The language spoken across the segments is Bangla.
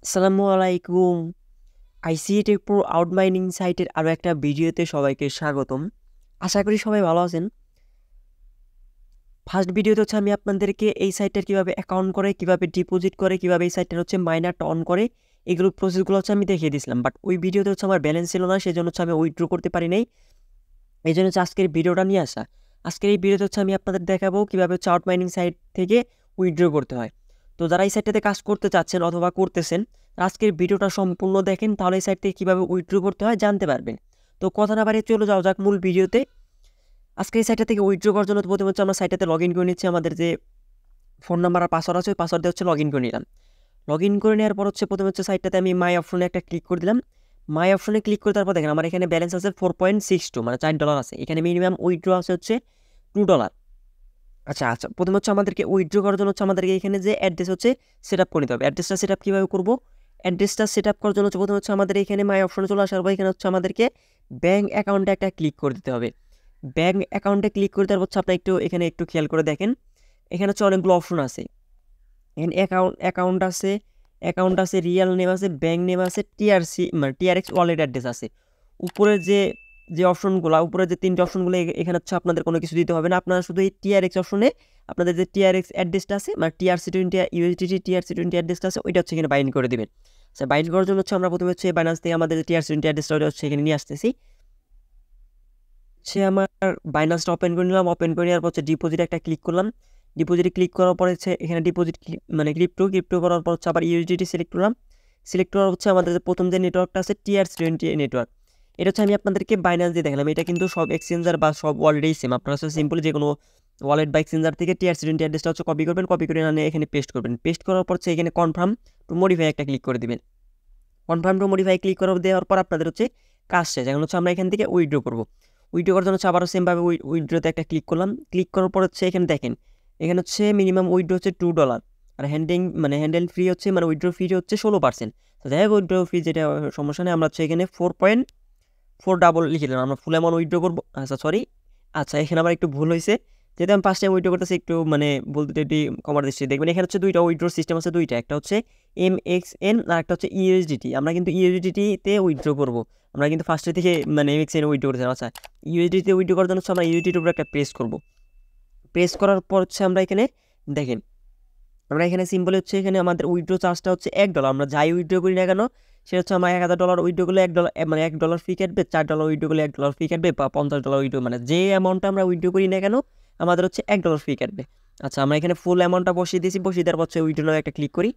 আসসালামু আলাইকুম। আইসিএ প্রো আউটমাইনিং সাইটের আরও একটা ভিডিওতে সবাইকে স্বাগতম। আশা করি সবাই ভালো আছেন। ফার্স্ট ভিডিওতে হচ্ছে আমি আপনাদেরকে এই সাইটটার কীভাবে অ্যাকাউন্ট করে, কীভাবে ডিপোজিট করে, কীভাবে এই সাইটটার হচ্ছে মাইনারটা অন করে, এগুলো প্রসেসগুলো হচ্ছে আমি দেখিয়ে দিয়েছিলাম। বাট ওই ভিডিওতে হচ্ছে আমার ব্যালেন্স ছিল না, সেজন্য হচ্ছে আমি উইথড্র করতে পারি নাই। এই জন্য হচ্ছে আজকের ভিডিওটা নিয়ে আসা। আজকের এই ভিডিওতে হচ্ছে আমি আপনাদের দেখাবো কীভাবে হচ্ছে আউটমাইনিং সাইট থেকে উইথড্র করতে হয়। তো যারা এই সাইটটাতে কাজ করতে চাচ্ছেন অথবা করতেছেন, আজকের ভিডিওটা সম্পূর্ণ দেখেন, তাহলে এই সাইট থেকে কীভাবে উইথড্র করতে হয় জানতে পারবেন। তো কথা না বাড়িয়ে চলে যাওয়া যাক মূল ভিডিওতে। আজকে এই সাইটটা থেকে উইথড্র করার জন্য প্রথমে হচ্ছে আমরা সাইটটাতে লগ ইন করে নিচ্ছি। আমাদের যে ফোন নাম্বার আর পাসওয়ার্ড আছে ওই পাসওয়ার্ড দিয়ে হচ্ছে লগ ইন করে নিলাম। লগ ইন করে নেওয়ার পর হচ্ছে প্রথমে হচ্ছে সাইটটাতে আমি মাই অপশনে একটা ক্লিক করে দিলাম। মাই অপশনে ক্লিক করে তারপর দেখেন আমার এখানে ব্যালেন্স আছে 4.62, মানে $4 আছে। এখানে মিনিমাম উইথড্র আছে হচ্ছে $2। আচ্ছা, প্রথমে হচ্ছে আমাদেরকে উইথড্র করার জন্য হচ্ছে আমাদেরকে এখানে যে অ্যাড্রেস হচ্ছে সেট আপ করে নিতে হবে। অ্যাড্রেসটা সেট আপ কীভাবে করবো? অ্যাড্রেসটা সেট আপ করার জন্য হচ্ছে প্রথমে হচ্ছে আমাদের এখানে মাই অপশনে চলে আসার পর এখানে হচ্ছে আমাদেরকে ব্যাঙ্ক অ্যাকাউন্টে একটা ক্লিক করে দিতে হবে। ব্যাঙ্ক অ্যাকাউন্টে ক্লিক করে দেওয়ার হচ্ছে আপনার এখানে একটু খেয়াল করে দেখেন, এখানে হচ্ছে অনেকগুলো অপশন আছে। এখানে অ্যাকাউন্ট আছে, রিয়েল নেম আছে, ব্যাঙ্ক নেম আছে, টিআরসি মানে টিআরএক্স ওয়ালেট অ্যাড্রেস আছে। উপরের যে অপশনগুলো, উপরে যে তিনটে অপশনগুলো এখানে হচ্ছে আপনাদের কোনো কিছু দিতে হবে না। আপনারা শুধু এই টিআরএক্স অপশনে আপনাদের যে টিআরএক্স অ্যাড্রেসটা আছে, মানে TRC20 USDT TRC20 অ্যাড্রেসটা আছে, ওইটা হচ্ছে এখানে বাইন্ড করে দেবেন। আচ্ছা, বাইন্ড করার জন্য হচ্ছে আমরা প্রথমে হচ্ছে বাইন্যান্স থেকে আমাদের যে TRC20 অ্যাড্রেসটা ওটা হচ্ছে এখানে নিয়ে আসতেছি। আমার বাইন্যান্সটা ওপেন করে নিলাম। ওপেন করে নেওয়ার পর হচ্ছে ডিপোজিট একটা ক্লিক করলাম। ডিপোজিটে ক্লিক করার পর হচ্ছে এখানে ডিপোজিট মানে ক্রিপ্টো করার পর হচ্ছে আবার ইউএসডিটি সিলেক্ট করলাম। সিলেক্ট করার হচ্ছে আমাদের যে প্রথম যে নেটওয়ার্কটা আছে TRC20 নেটওয়ার্ক, এটা হচ্ছে আমি আপনাদেরকে বাইন্যান্স দিয়ে দেখালাম। এটা কিন্তু সব এক্সচেঞ্জার বা সব ওয়ালেটেই সেম। আপনারা হচ্ছে সিম্পল যে কোনো ওয়ালেট বা এক্সচেঞ্জার থেকে TRC20 অ্যাড্রেসটা হচ্ছে কপি করবেন, কপি করে আনে এখানে পেস্ট করবেন। পেস্ট করার পর হচ্ছে এখানে কনফার্ম টু মডিফাই একটা ক্লিক করে দিবেন। কনফার্ম টু মডিফাই ক্লিক করে দেওয়ার পর আপনাদের হচ্ছে কাজ শেষ। এখন হচ্ছে আমরা এখান থেকে উইথড্র করবো। উইথড্র করার জন্য হচ্ছে আবারও সেমভাবে উইথড্রতে একটা ক্লিক করলাম। ক্লিক করার পর হচ্ছে এখানে দেখেন, এখানে হচ্ছে মিনিমাম উইথড্র হচ্ছে $2 আর হ্যান্ডেল ফ্রি হচ্ছে মানে উইথড্র ফি হচ্ছে 16%। তো যাই হোক, উইথড্র ফি যেটা সমস্যা নেই, আমরা হচ্ছে এখানে 4.4 লিখে দিলাম। আমরা ফুল অ্যামাউন্ট উইথড্র করবো। আচ্ছা, এখানে আবার একটু ভুল হয়েছে, যেহেতু আমি ফার্স্ট টাইম উইথড্র করতেছি, একটু মানে বলতে একটি কমার দৃষ্টি দেখবেন। এখানে হচ্ছে দুইটা উইথড্র সিস্টেম আছে, দুইটা, একটা হচ্ছে MXN আর একটা হচ্ছে ইউএসডিটি। আমরা কিন্তু ইউএসডিটিতে উইথড্র করবো। আমরা কিন্তু ফার্স্টের থেকে মানে MXN উইথড্র করেছিলাম। আচ্ছা, ইউএসডিটিতে উইথড্র করার জন্য হচ্ছে আমরা ইউএসডিটির উপরে একটা প্রেস করবো। প্রেস করার পর হচ্ছে আমরা এখানে দেখেন, আমরা এখানে সিম্পল হচ্ছে এখানে আমাদের উইথড্র চার্জটা হচ্ছে $1। আমরা যাই উইথড্র করি না কেন, সেটা হচ্ছে আমরা $1000 উইথড্র করলে $1 মানে $1 ফি কাটবে, $4 উইথড্র করলে $1 ফি কাটবে, বা $50 উইথড্র, মানে যে অ্যামাউন্টটা আমরা উইথড্র করি না কেন আমাদের হচ্ছে $1 ফি কাটবে। আচ্ছা, আমরা এখানে ফুল অ্যামাউন্টটা বসিয়ে দিয়েছি। বসিয়ে দেওয়ার পর হচ্ছে উইথড্র নাও একটা ক্লিক করি।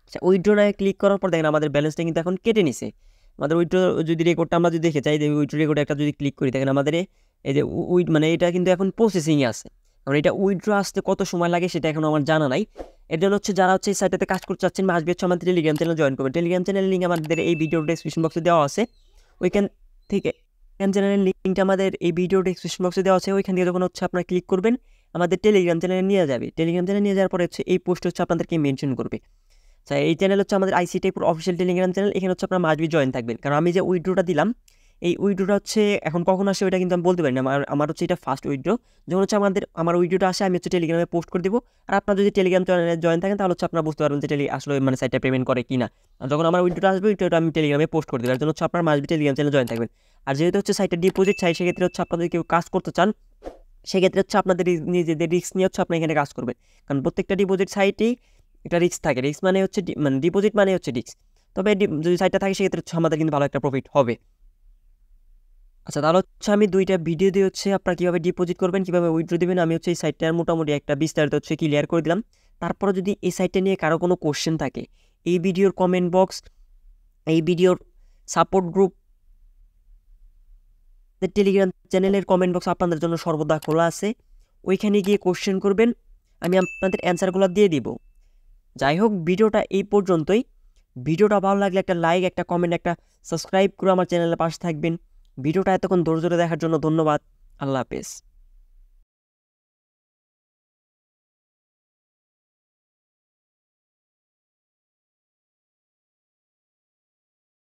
আচ্ছা, উইথড্র নাও ক্লিক করার পর দেখেন আমাদের ব্যালেন্সটা কিন্তু এখন কেটে নিছে। আমাদের উইথড্র যদি রেকর্ডটা আমরা যদি দেখে চাই, উইথড্র রেকর্ডে একটা যদি ক্লিক করি, দেখেন আমাদের এই যে মানে এটা কিন্তু এখন প্রসেসিংয়ে আছে। কারণ এটা উইথড্র আসতে কত সময় লাগে সেটা এখন আমার জানা নাই। এর জন্য হচ্ছে যারা হচ্ছে এই সাইটটাতে কাজ করতে চাচ্ছেন, আসবে হচ্ছে আমাদের টেলিগ্রাম চ্যানেল জয়েন করবেন। টেলিগ্রাম চ্যানেলের লিঙ্ক আমাদের এই ভিডিও ডেসক্রিপশন বক্সে দেওয়া আছে। ওইখান থেকে টেলিগ্রাম চ্যানেলের লিঙ্কটা আমাদের এই ভিডিও ডেসক্রিপশন বক্সে দেওয়া আছে। ওইখান থেকে যখন হচ্ছে আপনারা ক্লিক করবেন আমাদের টেলিগ্রাম চ্যানেলে নিয়ে যাবে। টেলিগ্রাম চ্যানেলে নিয়ে যাওয়ার পরে হচ্ছে এই পোস্ট হচ্ছে আপনাদেরকে মেনশন করবে। আচ্ছা, এই চ্যানেল হচ্ছে আমাদের ICT pro official Telegram channel. এখানে হচ্ছে আপনার মাসবি জয়েন থাকবেন। কারণ আমি যে উইথড্রটা দিলাম, এই উইথড্রটা হচ্ছে এখন কখন আসে ওইটা কিন্তু আমি বলতে পারি না। আমার হচ্ছে এটা ফার্স্ট উইথড্র। যখন হচ্ছে আমার উইথড্রটা আসে আমি হচ্ছে টেলিগ্রামে পোস্ট করে দেবো। আর আপনারা যদি টেলিগ্রাম চ্যানেলে জয়েন থাকেন তাহলে হচ্ছে আপনারা বুঝতে পারবেন যে আসলে মানে সাইটটা পেমেন্ট করে কিনা। আর যখন আমার উইথড্রটা আসবে উইথড্রটা আমি টেলিগ্রামে পোস্ট করে দেবো। এর জন্য হচ্ছে আপনার মাসবি টেলিগ্রাম চ্যানেলে জয়েন থাকবেন। আর যেহেতু হচ্ছে সাইটটা ডিপোজিট চাই, সেক্ষেত্রে হচ্ছে আপনাদের কেউ কাজ করতে চান, সেক্ষেত্রে হচ্ছে আপনাদের নিজেদের রিস্ক নিয়ে হচ্ছে আপনি এখানে কাজ করবেন। কারণ প্রত্যেকটা ডিপোজিট সাইটেই একটা রিস্ক থাকে। রিস্ক মানে হচ্ছে মানে ডিপোজিট মানে হচ্ছে রিস্ক। তবে যদি সাইটটা থাকে সেক্ষেত্রে হচ্ছে আমাদের কিন্তু ভালো একটা প্রফিট হবে। আচ্ছা, তাহলে হচ্ছে আমি দুইটা ভিডিও দিয়ে হচ্ছে আপনারা কীভাবে ডিপোজিট করবেন, কীভাবে উইথড্র দেবেন, আমি হচ্ছে এই সাইটটার মোটামুটি একটা বিস্তারিত হচ্ছে ক্লিয়ার করে দিলাম। তারপরে যদি এই সাইটটা নিয়ে কারো কোনো কোশ্চেন থাকে, এই ভিডিওর কমেন্ট বক্স, এই ভিডিওর সাপোর্ট গ্রুপ, টেলিগ্রাম চ্যানেলের কমেন্ট বক্স আপনাদের জন্য সর্বদা খোলা আছে। ওইখানে গিয়ে কোশ্চেন করবেন, আমি আপনাদের অ্যান্সারগুলো দিয়ে দিব। যাই হোক, ভিডিওটা এই পর্যন্তই। ভিডিওটা ভালো লাগলে একটা লাইক, একটা কমেন্ট, একটা সাবস্ক্রাইব করে আমার চ্যানেলের পাশে থাকবেন। ভিডিওটা এতক্ষণ ধৈর্য ধরে দেখার জন্য ধন্যবাদ। আল্লাহ হাফেজ।